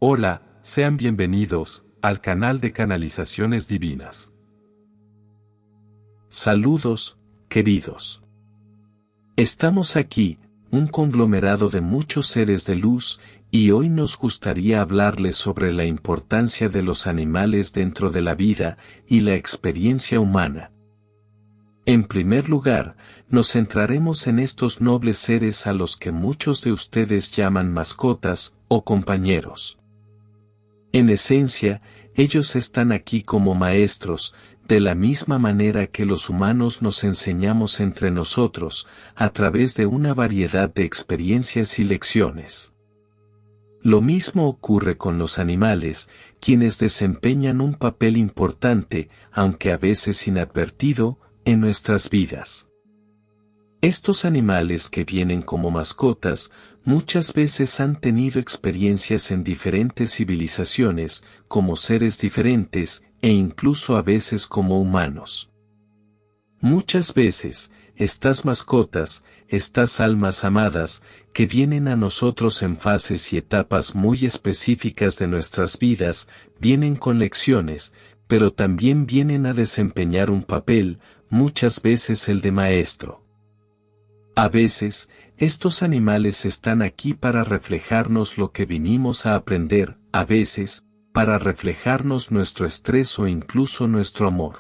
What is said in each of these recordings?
Hola, sean bienvenidos al canal de Canalizaciones Divinas. Saludos, queridos. Estamos aquí, un conglomerado de muchos seres de luz, y hoy nos gustaría hablarles sobre la importancia de los animales dentro de la vida y la experiencia humana. En primer lugar, nos centraremos en estos nobles seres a los que muchos de ustedes llaman mascotas o compañeros. En esencia, ellos están aquí como maestros, de la misma manera que los humanos nos enseñamos entre nosotros, a través de una variedad de experiencias y lecciones. Lo mismo ocurre con los animales, quienes desempeñan un papel importante, aunque a veces inadvertido, en nuestras vidas. Estos animales que vienen como mascotas, muchas veces han tenido experiencias en diferentes civilizaciones, como seres diferentes, e incluso a veces como humanos. Muchas veces, estas mascotas, estas almas amadas, que vienen a nosotros en fases y etapas muy específicas de nuestras vidas, vienen con lecciones, pero también vienen a desempeñar un papel, muchas veces el de maestro. A veces, estos animales están aquí para reflejarnos lo que vinimos a aprender, a veces, para reflejarnos nuestro estrés o incluso nuestro amor.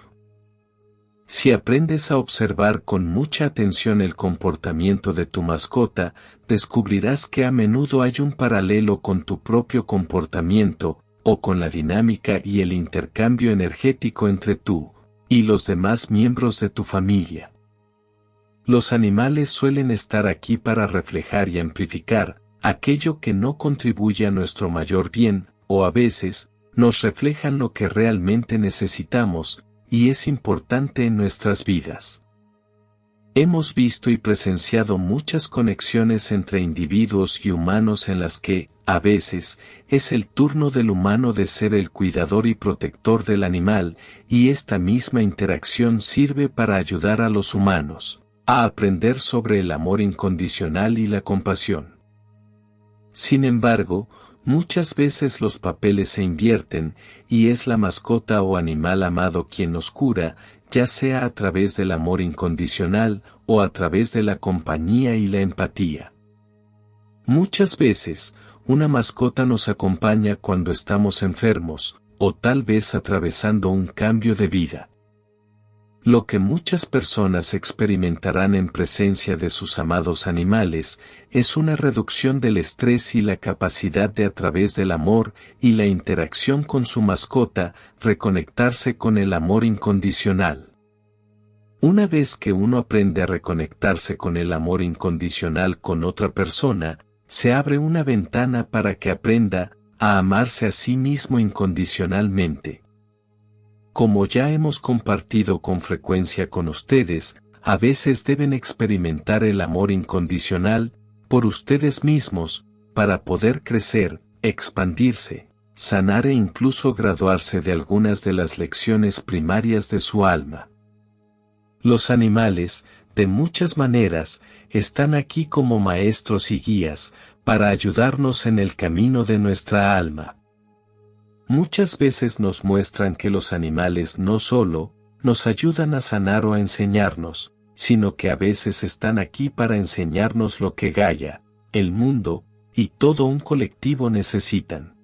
Si aprendes a observar con mucha atención el comportamiento de tu mascota, descubrirás que a menudo hay un paralelo con tu propio comportamiento, o con la dinámica y el intercambio energético entre tú y los demás miembros de tu familia. Los animales suelen estar aquí para reflejar y amplificar aquello que no contribuye a nuestro mayor bien, o a veces, nos reflejan lo que realmente necesitamos, y es importante en nuestras vidas. Hemos visto y presenciado muchas conexiones entre individuos y humanos en las que, a veces, es el turno del humano de ser el cuidador y protector del animal, y esta misma interacción sirve para ayudar a los humanos a aprender sobre el amor incondicional y la compasión. Sin embargo, muchas veces los papeles se invierten, y es la mascota o animal amado quien nos cura, ya sea a través del amor incondicional, o a través de la compañía y la empatía. Muchas veces, una mascota nos acompaña cuando estamos enfermos, o tal vez atravesando un cambio de vida. Lo que muchas personas experimentarán en presencia de sus amados animales, es una reducción del estrés y la capacidad de a través del amor y la interacción con su mascota, reconectarse con el amor incondicional. Una vez que uno aprende a reconectarse con el amor incondicional con otra persona, se abre una ventana para que aprenda a amarse a sí mismo incondicionalmente. Como ya hemos compartido con frecuencia con ustedes, a veces deben experimentar el amor incondicional, por ustedes mismos, para poder crecer, expandirse, sanar e incluso graduarse de algunas de las lecciones primarias de su alma. Los animales, de muchas maneras, están aquí como maestros y guías, para ayudarnos en el camino de nuestra alma. Muchas veces nos muestran que los animales no solo nos ayudan a sanar o a enseñarnos, sino que a veces están aquí para enseñarnos lo que Gaia, el mundo, y todo un colectivo necesitan.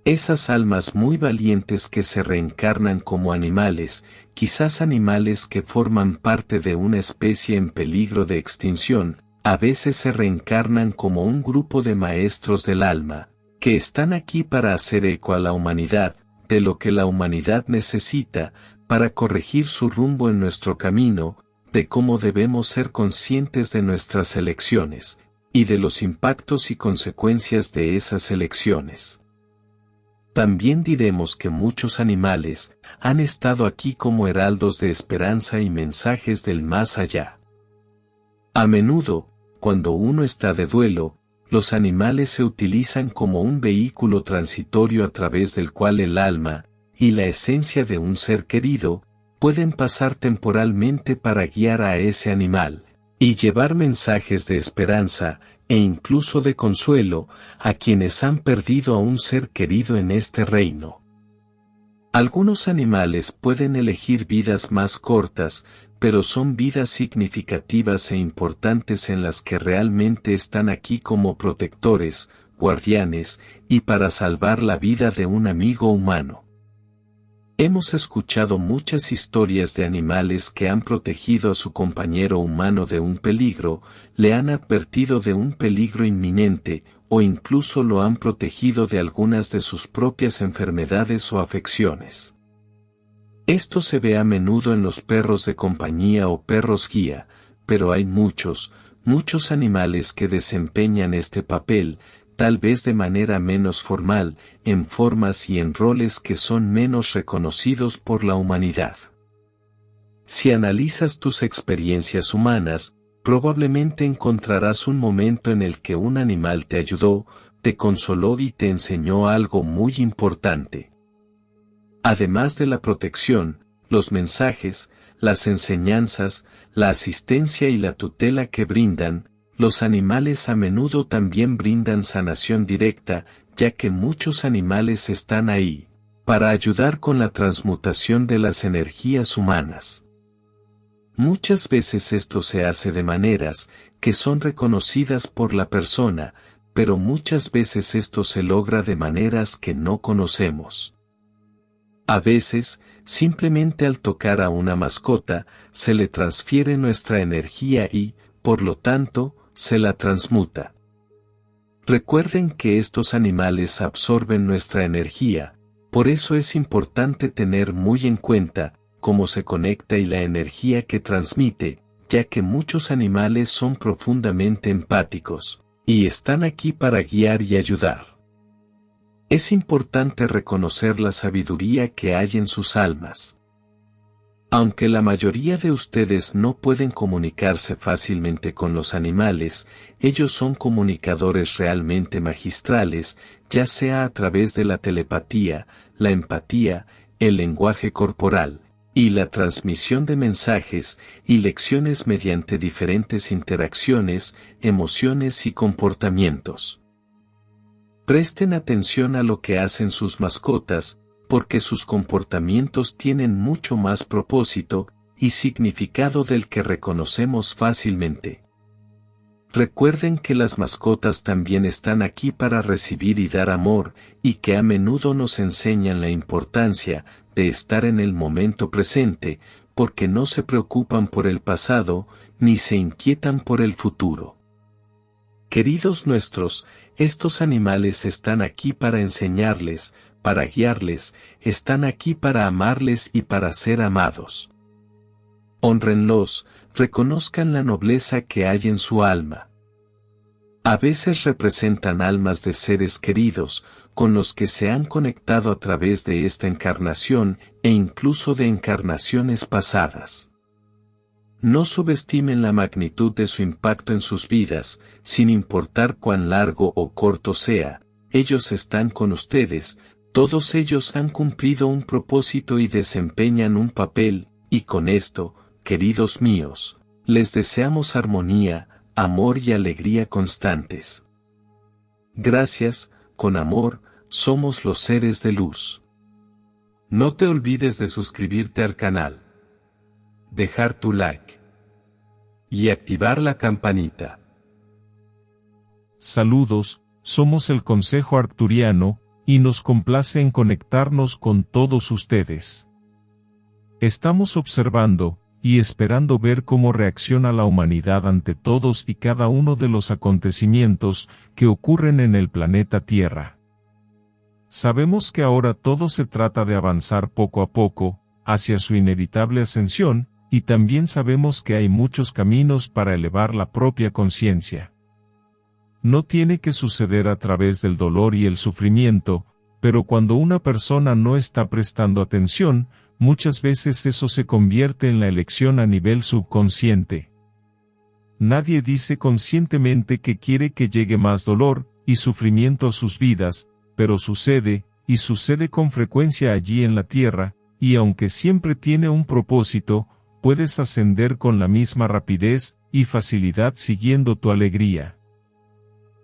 Esas almas muy valientes que se reencarnan como animales, quizás animales que forman parte de una especie en peligro de extinción, a veces se reencarnan como un grupo de maestros del alma, que están aquí para hacer eco a la humanidad, de lo que la humanidad necesita, para corregir su rumbo en nuestro camino, de cómo debemos ser conscientes de nuestras elecciones, y de los impactos y consecuencias de esas elecciones. También diremos que muchos animales han estado aquí como heraldos de esperanza y mensajes del más allá. A menudo, cuando uno está de duelo, los animales se utilizan como un vehículo transitorio a través del cual el alma, y la esencia de un ser querido, pueden pasar temporalmente para guiar a ese animal, y llevar mensajes de esperanza, e incluso de consuelo, a quienes han perdido a un ser querido en este reino. Algunos animales pueden elegir vidas más cortas, pero son vidas significativas e importantes en las que realmente están aquí como protectores, guardianes, y para salvar la vida de un amigo humano. Hemos escuchado muchas historias de animales que han protegido a su compañero humano de un peligro, le han advertido de un peligro inminente, o incluso lo han protegido de algunas de sus propias enfermedades o afecciones. Esto se ve a menudo en los perros de compañía o perros guía, pero hay muchos animales que desempeñan este papel, tal vez de manera menos formal, en formas y en roles que son menos reconocidos por la humanidad. Si analizas tus experiencias humanas, probablemente encontrarás un momento en el que un animal te ayudó, te consoló y te enseñó algo muy importante. Además de la protección, los mensajes, las enseñanzas, la asistencia y la tutela que brindan, los animales a menudo también brindan sanación directa, ya que muchos animales están ahí, para ayudar con la transmutación de las energías humanas. Muchas veces esto se hace de maneras que son reconocidas por la persona, pero muchas veces esto se logra de maneras que no conocemos. A veces, simplemente al tocar a una mascota, se le transfiere nuestra energía y, por lo tanto, se la transmuta. Recuerden que estos animales absorben nuestra energía, por eso es importante tener muy en cuenta cómo se conecta y la energía que transmite, ya que muchos animales son profundamente empáticos, y están aquí para guiar y ayudar. Es importante reconocer la sabiduría que hay en sus almas. Aunque la mayoría de ustedes no pueden comunicarse fácilmente con los animales, ellos son comunicadores realmente magistrales, ya sea a través de la telepatía, la empatía, el lenguaje corporal, y la transmisión de mensajes y lecciones mediante diferentes interacciones, emociones y comportamientos. Presten atención a lo que hacen sus mascotas, porque sus comportamientos tienen mucho más propósito y significado del que reconocemos fácilmente. Recuerden que las mascotas también están aquí para recibir y dar amor, y que a menudo nos enseñan la importancia de estar en el momento presente, porque no se preocupan por el pasado, ni se inquietan por el futuro. Queridos nuestros, estos animales están aquí para enseñarles, para guiarles, están aquí para amarles y para ser amados. Hónrenlos, reconozcan la nobleza que hay en su alma. A veces representan almas de seres queridos, con los que se han conectado a través de esta encarnación e incluso de encarnaciones pasadas. No subestimen la magnitud de su impacto en sus vidas, sin importar cuán largo o corto sea, ellos están con ustedes, todos ellos han cumplido un propósito y desempeñan un papel, y con esto, queridos míos, les deseamos armonía, amor y alegría constantes. Gracias, con amor, somos los seres de luz. No te olvides de suscribirte al canal, dejar tu like y activar la campanita. Saludos, somos el Consejo Arcturiano, y nos complace en conectarnos con todos ustedes. Estamos observando, y esperando ver cómo reacciona la humanidad ante todos y cada uno de los acontecimientos que ocurren en el planeta Tierra. Sabemos que ahora todo se trata de avanzar poco a poco, hacia su inevitable ascensión, y también sabemos que hay muchos caminos para elevar la propia conciencia. No tiene que suceder a través del dolor y el sufrimiento, pero cuando una persona no está prestando atención, muchas veces eso se convierte en la elección a nivel subconsciente. Nadie dice conscientemente que quiere que llegue más dolor y sufrimiento a sus vidas, pero sucede, y sucede con frecuencia allí en la tierra, y aunque siempre tiene un propósito, puedes ascender con la misma rapidez y facilidad siguiendo tu alegría.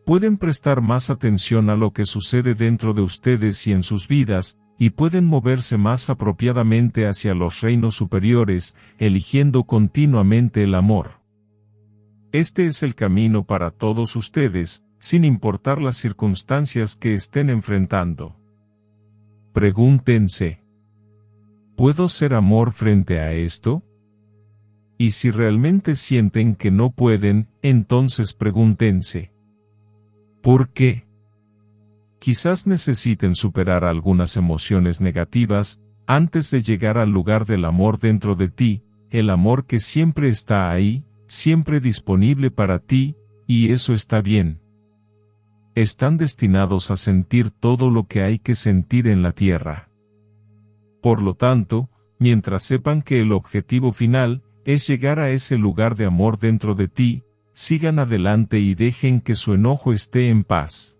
Pueden prestar más atención a lo que sucede dentro de ustedes y en sus vidas, y pueden moverse más apropiadamente hacia los reinos superiores, eligiendo continuamente el amor. Este es el camino para todos ustedes, sin importar las circunstancias que estén enfrentando. Pregúntense: ¿puedo ser amor frente a esto? Y si realmente sienten que no pueden, entonces pregúntense: ¿por qué? Quizás necesiten superar algunas emociones negativas antes de llegar al lugar del amor dentro de ti, el amor que siempre está ahí, siempre disponible para ti, y eso está bien. Están destinados a sentir todo lo que hay que sentir en la tierra. Por lo tanto, mientras sepan que el objetivo final es llegar a ese lugar de amor dentro de ti, sigan adelante y dejen que su enojo esté en paz.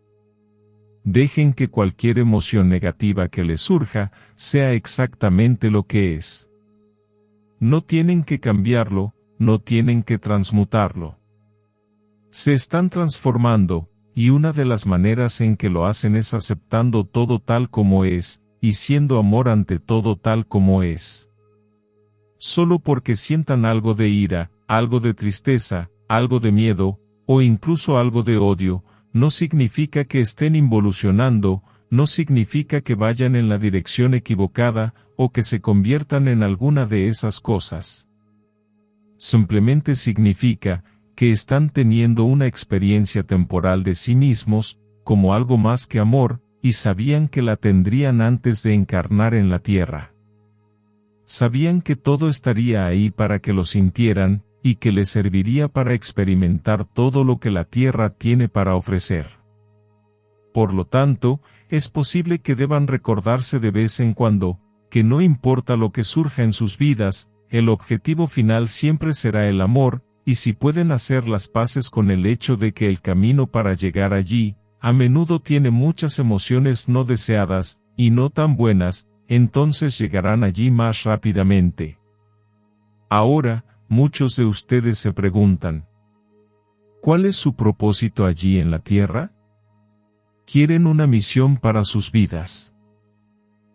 Dejen que cualquier emoción negativa que les surja sea exactamente lo que es. No tienen que cambiarlo, no tienen que transmutarlo. Se están transformando, y una de las maneras en que lo hacen es aceptando todo tal como es, y siendo amor ante todo tal como es. Solo porque sientan algo de ira, algo de tristeza, algo de miedo, o incluso algo de odio, no significa que estén involucionando, no significa que vayan en la dirección equivocada, o que se conviertan en alguna de esas cosas. Simplemente significa que están teniendo una experiencia temporal de sí mismos, como algo más que amor, y sabían que la tendrían antes de encarnar en la tierra. Sabían que todo estaría ahí para que lo sintieran, y que les serviría para experimentar todo lo que la tierra tiene para ofrecer. Por lo tanto, es posible que deban recordarse de vez en cuando, que no importa lo que surja en sus vidas, el objetivo final siempre será el amor, y si pueden hacer las paces con el hecho de que el camino para llegar allí, a menudo tiene muchas emociones no deseadas, y no tan buenas, entonces llegarán allí más rápidamente. Ahora, muchos de ustedes se preguntan: ¿cuál es su propósito allí en la tierra? Quieren una misión para sus vidas.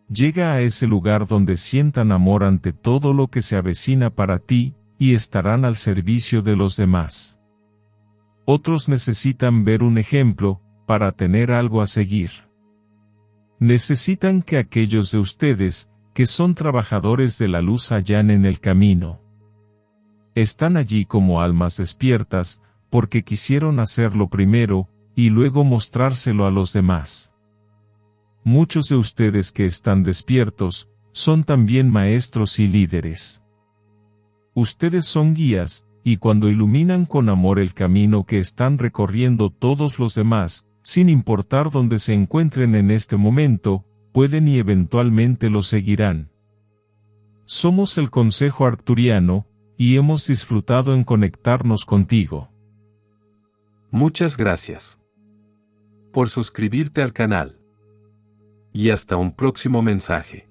Llega a ese lugar donde sientan amor ante todo lo que se avecina para ti, y estarán al servicio de los demás. Otros necesitan ver un ejemplo, para tener algo a seguir. Necesitan que aquellos de ustedes, que son trabajadores de la luz, allanen el camino. Están allí como almas despiertas, porque quisieron hacerlo primero, y luego mostrárselo a los demás. Muchos de ustedes que están despiertos, son también maestros y líderes. Ustedes son guías, y cuando iluminan con amor el camino que están recorriendo todos los demás, sin importar dónde se encuentren en este momento, pueden y eventualmente lo seguirán. Somos el Consejo Arcturiano, y hemos disfrutado en conectarnos contigo. Muchas gracias por suscribirte al canal. Y hasta un próximo mensaje.